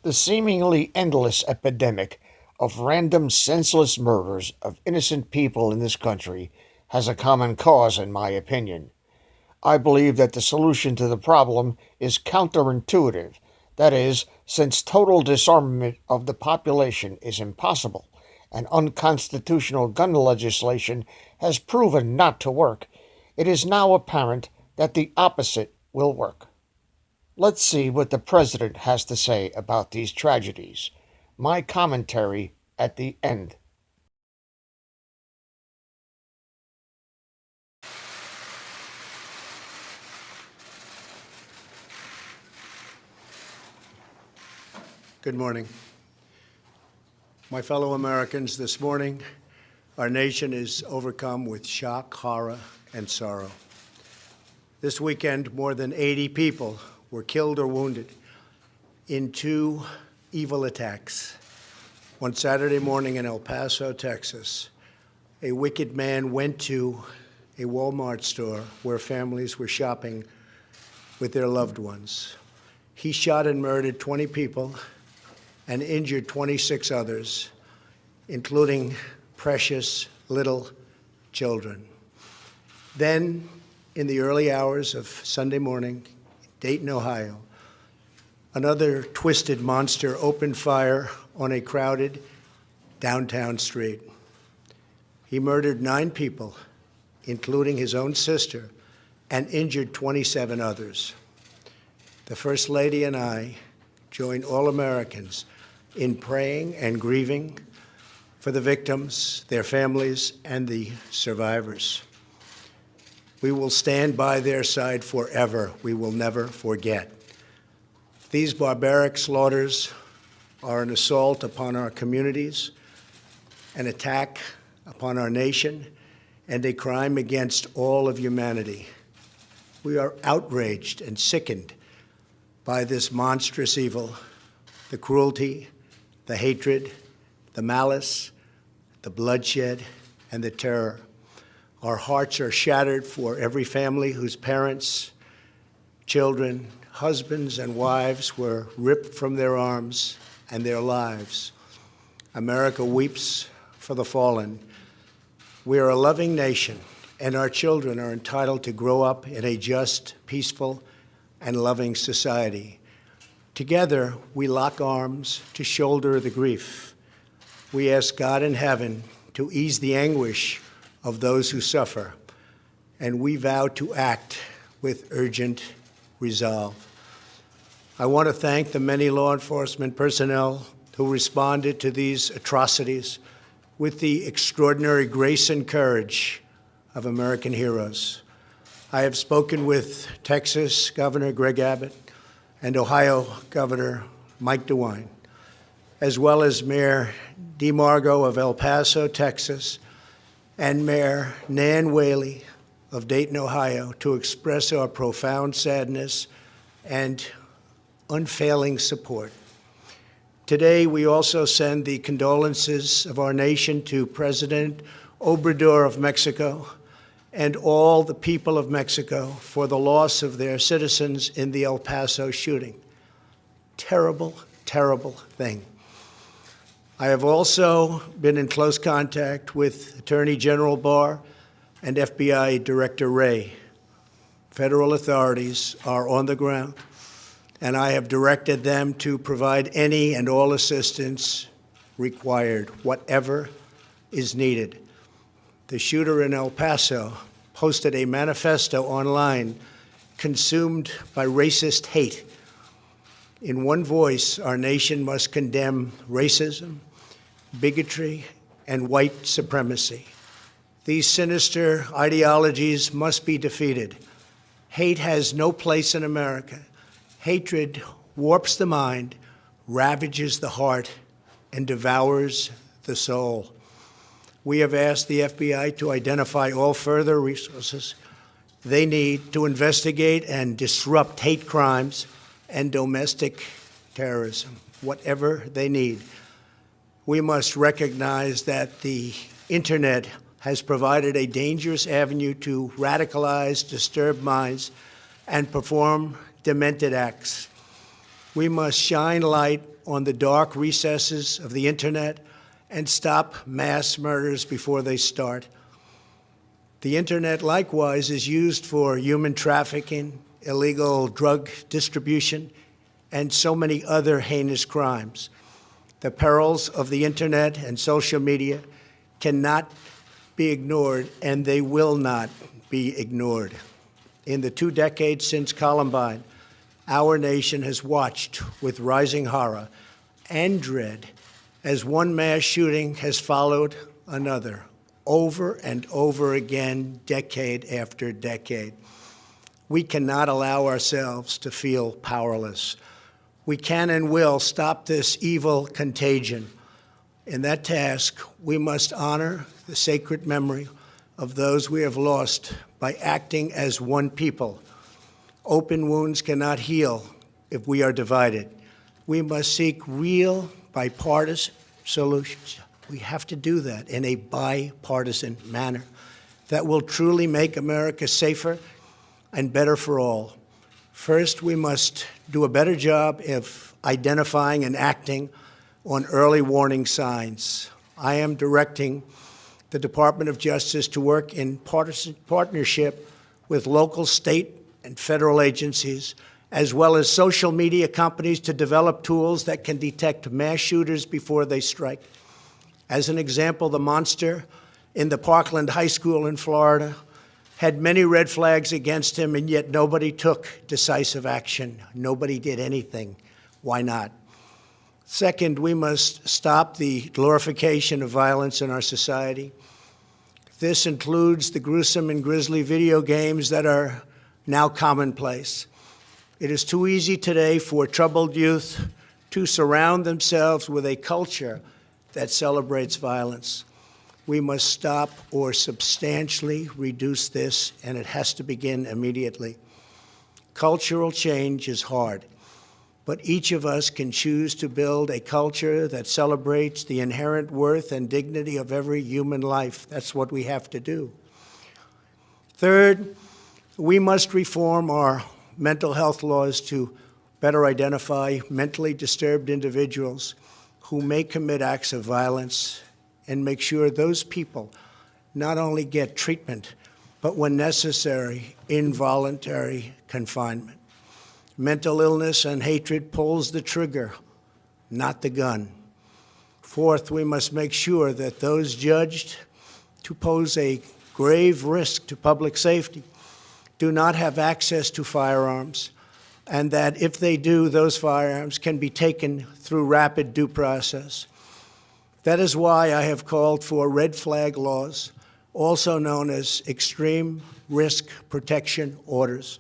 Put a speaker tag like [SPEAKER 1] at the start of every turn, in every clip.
[SPEAKER 1] The seemingly endless epidemic of random senseless murders of innocent people in this country has a common cause, in my opinion. I believe that the solution to the problem is counterintuitive. That is, since total disarmament of the population is impossible and unconstitutional gun legislation has proven not to work, it is now apparent that the opposite will work. Let's see what the President has to say about these tragedies. My commentary at the end.
[SPEAKER 2] Good morning. My fellow Americans, this morning, our nation is overcome with shock, horror, and sorrow. This weekend, more than 80 people were killed or wounded in two evil attacks. One Saturday morning in El Paso, Texas, a wicked man went to a Walmart store where families were shopping with their loved ones. He shot and murdered 20 people and injured 26 others, including precious little children. Then, in the early hours of Sunday morning, in Dayton, Ohio, another twisted monster opened fire on a crowded downtown street. He murdered 9 people, including his own sister, and injured 27 others. The First Lady and I join all Americans in praying and grieving for the victims, their families, and the survivors. We will stand by their side forever. We will never forget. These barbaric slaughters are an assault upon our communities, an attack upon our nation, and a crime against all of humanity. We are outraged and sickened by this monstrous evil, the cruelty, the hatred, the malice, the bloodshed, and the terror. Our hearts are shattered for every family whose parents, children, husbands, and wives were ripped from their arms and their lives. America weeps for the fallen. We are a loving nation, and our children are entitled to grow up in a just, peaceful, and loving society. Together, we lock arms to shoulder the grief. We ask God in heaven to ease the anguish of those who suffer, and we vow to act with urgent resolve. I want to thank the many law enforcement personnel who responded to these atrocities with the extraordinary grace and courage of American heroes. I have spoken with Texas Governor Greg Abbott and Ohio Governor Mike DeWine, as well as Mayor DeMargo of El Paso, Texas, and Mayor Nan Whaley of Dayton, Ohio, to express our profound sadness and unfailing support. Today, we also send the condolences of our nation to President Obrador of Mexico and all the people of Mexico for the loss of their citizens in the El Paso shooting. Terrible, terrible thing. I have also been in close contact with Attorney General Barr and FBI Director Wray. Federal authorities are on the ground, and I have directed them to provide any and all assistance required, whatever is needed. The shooter in El Paso posted a manifesto online consumed by racist hate. In one voice, our nation must condemn racism, bigotry, and white supremacy. These sinister ideologies must be defeated. Hate has no place in America. Hatred warps the mind, ravages the heart, and devours the soul. We have asked the FBI to identify all further resources they need to investigate and disrupt hate crimes and domestic terrorism, whatever they need. We must recognize that the internet has provided a dangerous avenue to radicalize disturbed minds and perform demented acts. We must shine light on the dark recesses of the internet and stop mass murders before they start. The internet, likewise, is used for human trafficking, illegal drug distribution, and so many other heinous crimes. The perils of the internet and social media cannot be ignored, and they will not be ignored. In the 2 decades since Columbine, our nation has watched with rising horror and dread as one mass shooting has followed another, over and over again, decade after decade. We cannot allow ourselves to feel powerless. We can and will stop this evil contagion. In that task, we must honor the sacred memory of those we have lost by acting as one people. Open wounds cannot heal if we are divided. We must seek real bipartisan solutions. We have to do that in a bipartisan manner that will truly make America safer and better for all. First, we must do a better job of identifying and acting on early warning signs. I am directing the Department of Justice to work in partnership with local, state, and federal agencies, as well as social media companies, to develop tools that can detect mass shooters before they strike. As an example, the monster in the Parkland High School in Florida had many red flags against him, and yet nobody took decisive action. Nobody did anything. Why not? Second, we must stop the glorification of violence in our society. This includes the gruesome and grisly video games that are now commonplace. It is too easy today for troubled youth to surround themselves with a culture that celebrates violence. We must stop or substantially reduce this, and it has to begin immediately. Cultural change is hard, but each of us can choose to build a culture that celebrates the inherent worth and dignity of every human life. That's what we have to do. Third, we must reform our mental health laws to better identify mentally disturbed individuals who may commit acts of violence and make sure those people not only get treatment, but when necessary, involuntary confinement. Mental illness and hatred pulls the trigger, not the gun. Fourth, we must make sure that those judged to pose a grave risk to public safety do not have access to firearms, and that if they do, those firearms can be taken through rapid due process. That is why I have called for red flag laws, also known as extreme risk protection orders.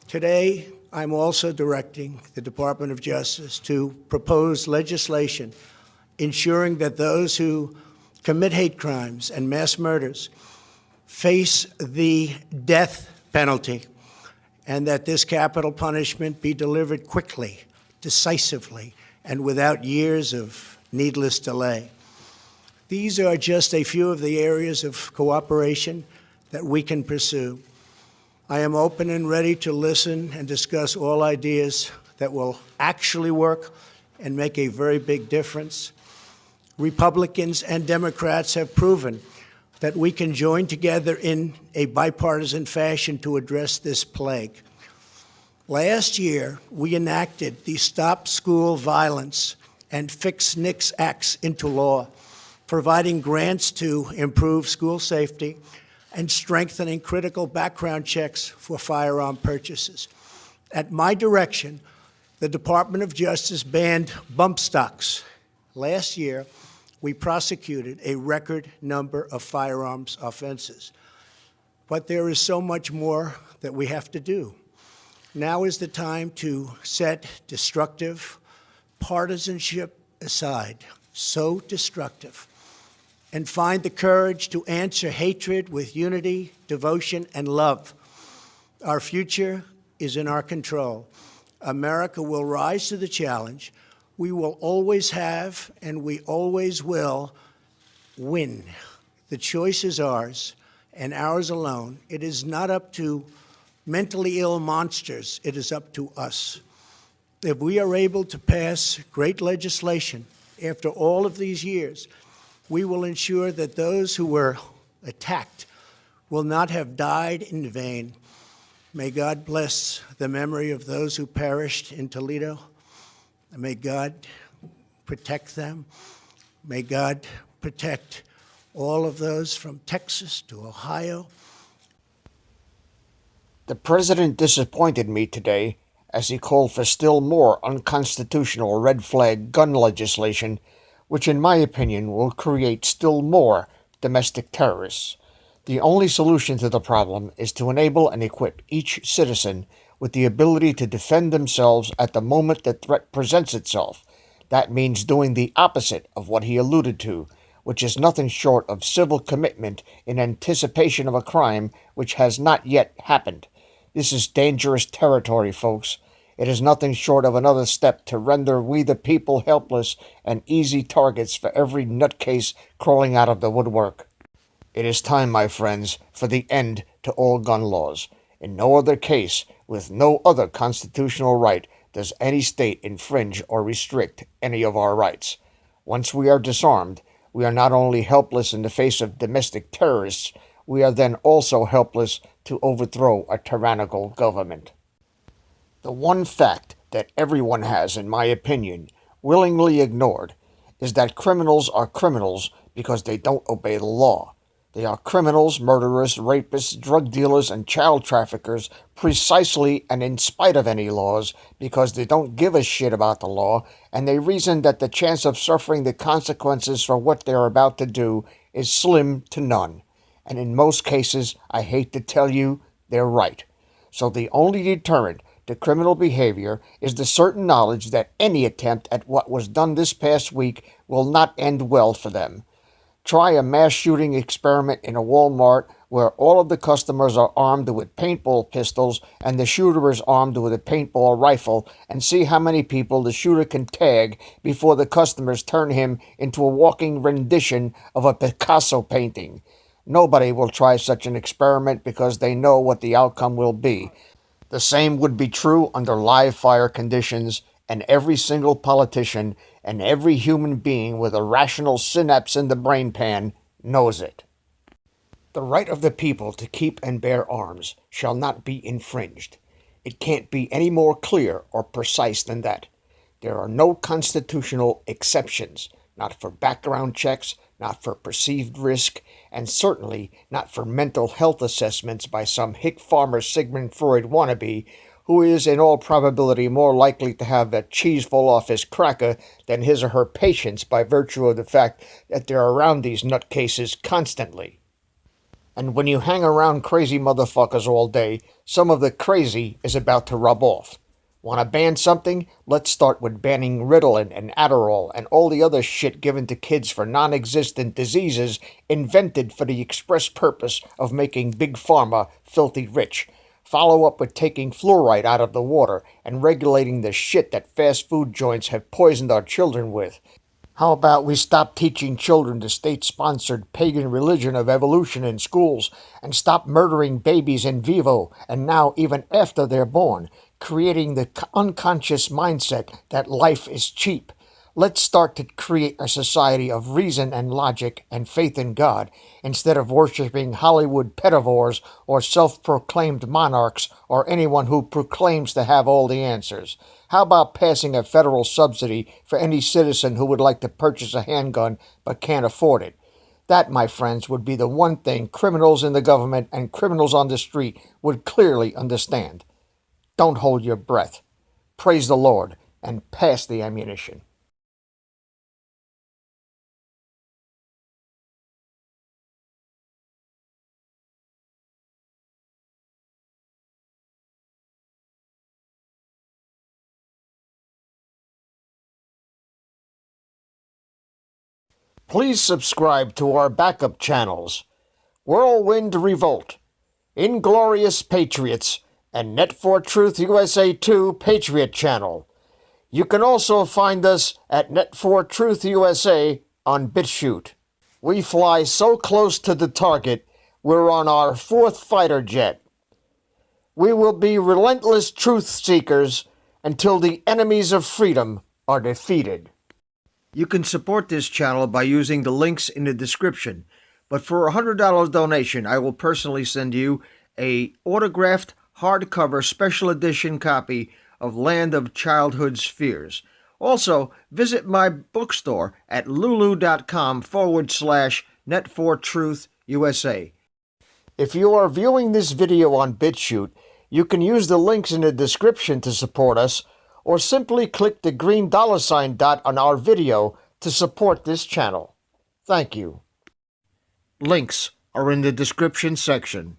[SPEAKER 2] Today, I'm also directing the Department of Justice to propose legislation ensuring that those who commit hate crimes and mass murders face the death penalty, and that this capital punishment be delivered quickly, decisively, and without years of needless delay. These are just a few of the areas of cooperation that we can pursue. I am open and ready to listen and discuss all ideas that will actually work and make a very big difference. Republicans and Democrats have proven that we can join together in a bipartisan fashion to address this plague. Last year, we enacted the Stop School Violence and Fix NICS Acts into law, providing grants to improve school safety and strengthening critical background checks for firearm purchases. At my direction, the Department of Justice banned bump stocks. Last year, we prosecuted a record number of firearms offenses. But there is so much more that we have to do. Now is the time to set destructive partisanship aside, so destructive, and find the courage to answer hatred with unity, devotion, and love. Our future is in our control. America will rise to the challenge. We will always have, and we always will, win. The choice is ours, and ours alone. It is not up to mentally ill monsters. It is up to us. If we are able to pass great legislation after all of these years, we will ensure that those who were attacked will not have died in vain. May God bless the memory of those who perished in Toledo. May God protect them. May God protect all of those from Texas to Ohio.
[SPEAKER 1] The president disappointed me today as he called for still more unconstitutional red flag gun legislation, which in my opinion will create still more domestic terrorists. The only solution to the problem is to enable and equip each citizen with the ability to defend themselves at the moment the threat presents itself. That means doing the opposite of what he alluded to, which is nothing short of civil commitment in anticipation of a crime which has not yet happened. This is dangerous territory, folks. It is nothing short of another step to render we the people helpless and easy targets for every nutcase crawling out of the woodwork. It is time, my friends, for the end to all gun laws. In no other case, with no other constitutional right, does any state infringe or restrict any of our rights. Once we are disarmed, we are not only helpless in the face of domestic terrorists, we are then also helpless to overthrow a tyrannical government. The one fact that everyone has, in my opinion, willingly ignored is that criminals are criminals because they don't obey the law. They are criminals, murderers, rapists, drug dealers, and child traffickers precisely and in spite of any laws because they don't give a shit about the law, and they reason that the chance of suffering the consequences for what they are about to do is slim to none. And in most cases, I hate to tell you, they're right. So the only deterrent to criminal behavior is the certain knowledge that any attempt at what was done this past week will not end well for them. Try a mass shooting experiment in a Walmart where all of the customers are armed with paintball pistols and the shooter is armed with a paintball rifle, and see how many people the shooter can tag before the customers turn him into a walking rendition of a Picasso painting. Nobody will try such an experiment because they know what the outcome will be. The same would be true under live fire conditions, and every single politician and every human being with a rational synapse in the brain pan knows it. The right of the people to keep and bear arms shall not be infringed. It can't be any more clear or precise than that. There are no constitutional exceptions, not for background checks, not for perceived risk, and certainly not for mental health assessments by some hick farmer Sigmund Freud wannabe who is in all probability more likely to have a cheese fall off his cracker than his or her patients by virtue of the fact that they're around these nutcases constantly. And when you hang around crazy motherfuckers all day, some of the crazy is about to rub off. Want to ban something? Let's start with banning Ritalin and Adderall and all the other shit given to kids for non-existent diseases invented for the express purpose of making Big Pharma filthy rich. Follow up with taking fluoride out of the water and regulating the shit that fast food joints have poisoned our children with. How about we stop teaching children the state-sponsored pagan religion of evolution in schools and stop murdering babies in vivo and now even after they're born, creating the unconscious mindset that life is cheap? Let's start to create a society of reason and logic and faith in God instead of worshiping Hollywood pedivores or self-proclaimed monarchs or anyone who proclaims to have all the answers. How about passing a federal subsidy for any citizen who would like to purchase a handgun but can't afford it? That, my friends, would be the one thing criminals in the government and criminals on the street would clearly understand. Don't hold your breath. Praise the Lord and pass the ammunition. Please subscribe to our backup channels, Whirlwind Revolt, Inglorious Patriots, and Net for Truth USA 2 Patriot Channel. You can also find us at Net for Truth USA on BitChute. We fly so close to the target, we're on our 4th fighter jet. We will be relentless truth seekers until the enemies of freedom are defeated. You can support this channel by using the links in the description, but for a $100 donation, I will personally send you a autographed hardcover special edition copy of Land of Childhood's Fears. Also, visit my bookstore at lulu.com/net4truth USA. If you are viewing this video on BitChute, you can use the links in the description to support us, or simply click the green $ dot on our video to support this channel. Thank you. Links are in the description section.